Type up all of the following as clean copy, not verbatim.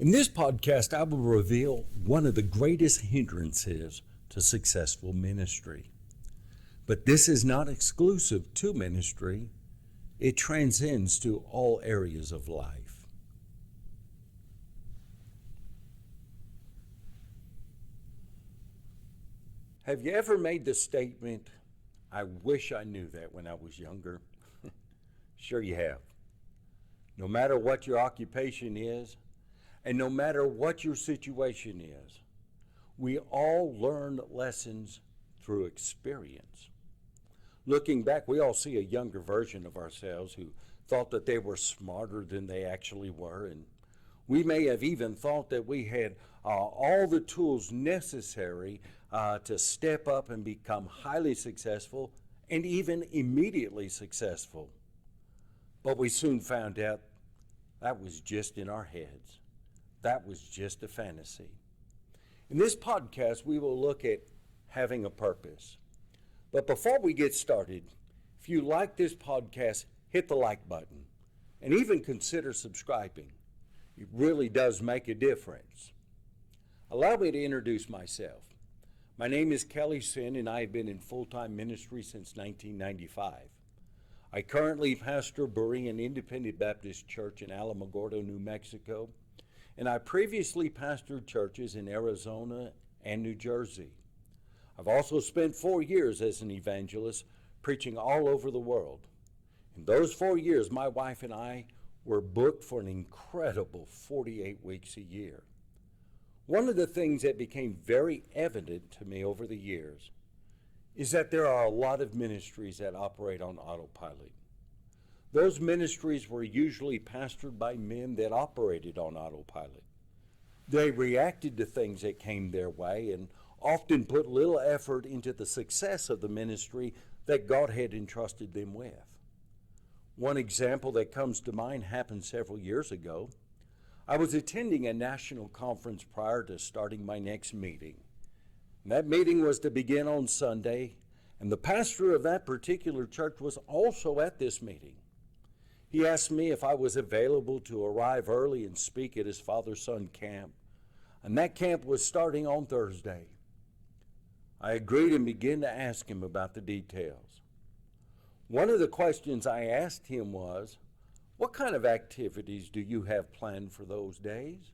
In this podcast, I will reveal one of the greatest hindrances to successful ministry. But this is not exclusive to ministry. It transcends to all areas of life. Have you ever made the statement, "I wish I knew that when I was younger"? Sure you have. No matter what your occupation is, and no matter what your situation is, we all learn lessons through experience. Looking back, we all see a younger version of ourselves who thought that they were smarter than they actually were, and we may have even thought that we had all the tools necessary to step up and become highly successful and even immediately successful. But we soon found out that was just in our heads. That was just a fantasy. In this podcast, we will look at having a purpose. But before we get started, if you like this podcast, hit the like button and even consider subscribing. It really does make a difference. Allow me to introduce myself. My name is Kelly Sin, and I have been in full-time ministry since 1995. I currently pastor Berean Independent Baptist Church in Alamogordo, New Mexico, and I previously pastored churches in Arizona and New Jersey. I've also spent 4 years as an evangelist preaching all over the world. In those 4 years, my wife and I were booked for an incredible 48 weeks a year. One of the things that became very evident to me over the years is that there are a lot of ministries that operate on autopilot. Those ministries were usually pastored by men that operated on autopilot. They reacted to things that came their way and often put little effort into the success of the ministry that God had entrusted them with. One example that comes to mind happened several years ago. I was attending a national conference prior to starting my next meeting. And that meeting was to begin on Sunday, and the pastor of that particular church was also at this meeting. He asked me if I was available to arrive early and speak at his father-son camp, and that camp was starting on Thursday. I agreed and began to ask him about the details. One of the questions I asked him was, "What kind of activities do you have planned for those days?"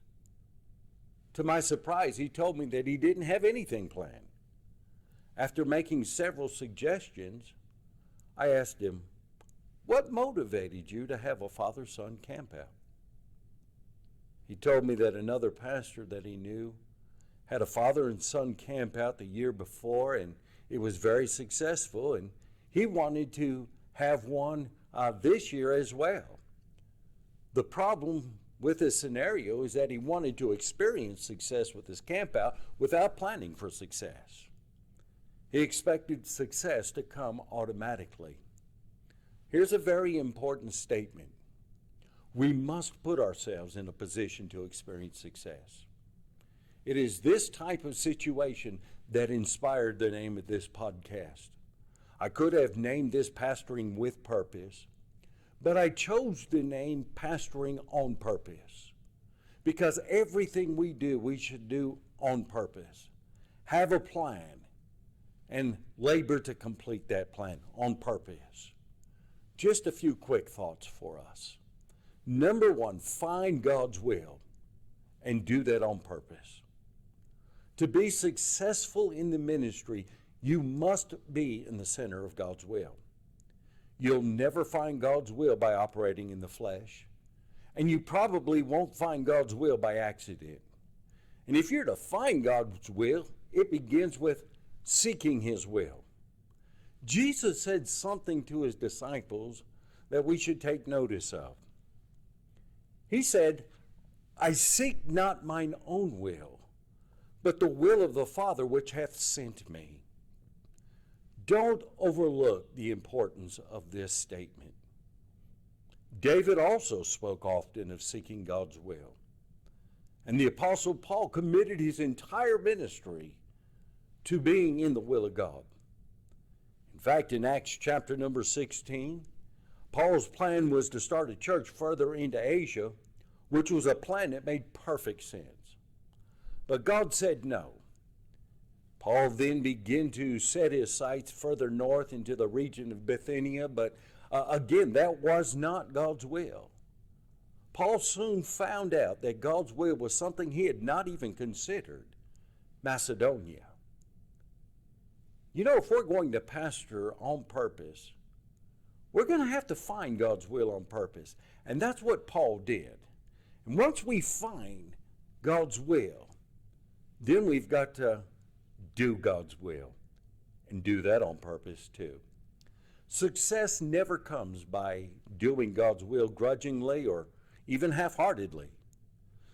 To my surprise, he told me that he didn't have anything planned. After making several suggestions, I asked him, "What motivated you to have a father-son campout?" He told me that another pastor that he knew had a father and son campout the year before, and it was very successful, and he wanted to have one this year as well. The problem with this scenario is that he wanted to experience success with his campout without planning for success. He expected success to come automatically. Here's a very important statement. We must put ourselves in a position to experience success. It is this type of situation that inspired the name of this podcast. I could have named this Pastoring with Purpose, but I chose the name Pastoring on Purpose because everything we do, we should do on purpose. Have a plan and labor to complete that plan on purpose. Just a few quick thoughts for us. Number one, find God's will and do that on purpose. To be successful in the ministry, you must be in the center of God's will. You'll never find God's will by operating in the flesh, and you probably won't find God's will by accident. And if you're to find God's will, it begins with seeking His will. Jesus said something to His disciples that we should take notice of. He said, "I seek not mine own will, but the will of the Father which hath sent me." Don't overlook the importance of this statement. David also spoke often of seeking God's will. And the Apostle Paul committed his entire ministry to being in the will of God. In fact, in Acts chapter number 16, Paul's plan was to start a church further into Asia, which was a plan that made perfect sense. But God said no. Paul then began to set his sights further north into the region of Bithynia, but again, that was not God's will. Paul soon found out that God's will was something he had not even considered, Macedonia. You know, if we're going to pastor on purpose, we're going to have to find God's will on purpose. And that's what Paul did. And once we find God's will, then we've got to do God's will and do that on purpose too. Success never comes by doing God's will grudgingly or even half-heartedly.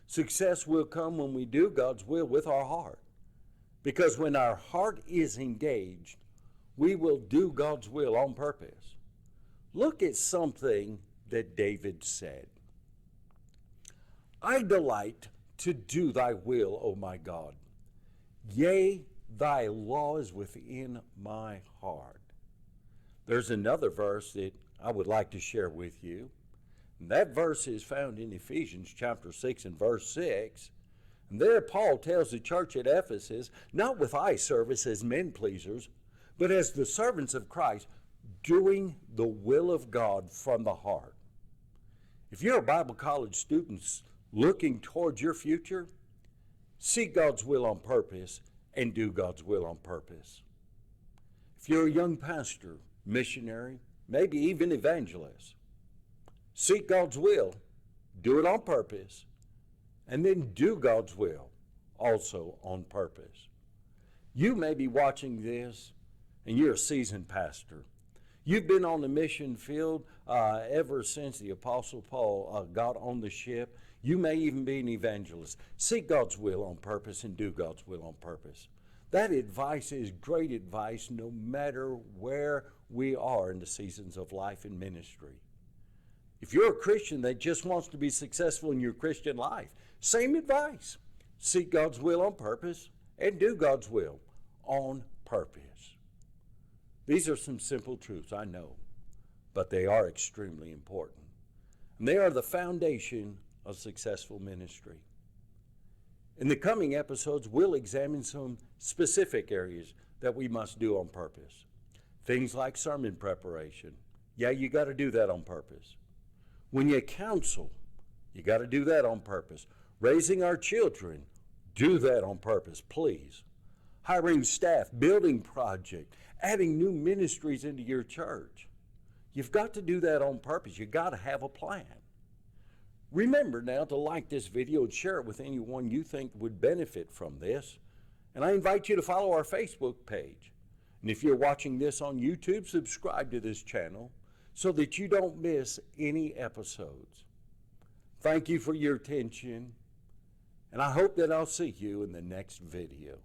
Success will come when we do God's will with our heart. Because when our heart is engaged, we will do God's will on purpose. Look at something that David said. I delight to do thy will, O my God. Yea, thy law is within my heart. There's another verse that I would like to share with you. And that verse is found in Ephesians chapter 6 and verse 6. And there Paul tells the church at Ephesus, not with eye service as men pleasers, but as the servants of Christ, doing the will of God from the heart. If you're a Bible college student looking towards your future, seek God's will on purpose and do God's will on purpose. If you're a young pastor, missionary, maybe even evangelist, seek God's will, do it on purpose, and then do God's will also on purpose. You may be watching this and you're a seasoned pastor. You've been on the mission field ever since the Apostle Paul got on the ship. You may even be an evangelist. Seek God's will on purpose and do God's will on purpose. That advice is great advice no matter where we are in the seasons of life and ministry. If you're a Christian that just wants to be successful in your Christian life, same advice. Seek God's will on purpose and do God's will on purpose. These are some simple truths, I know, but they are extremely important. And they are the foundation of successful ministry. In the coming episodes, we'll examine some specific areas that we must do on purpose. Things like sermon preparation. Yeah, you got to do that on purpose. When you counsel, you got to do that on purpose. Raising our children, do that on purpose, please. Hiring staff, building project, adding new ministries into your church. You've got to do that on purpose. You've got to have a plan. Remember now to like this video and share it with anyone you think would benefit from this. And I invite you to follow our Facebook page. And if you're watching this on YouTube, subscribe to this channel so that you don't miss any episodes. Thank you for your attention, and I hope that I'll see you in the next video.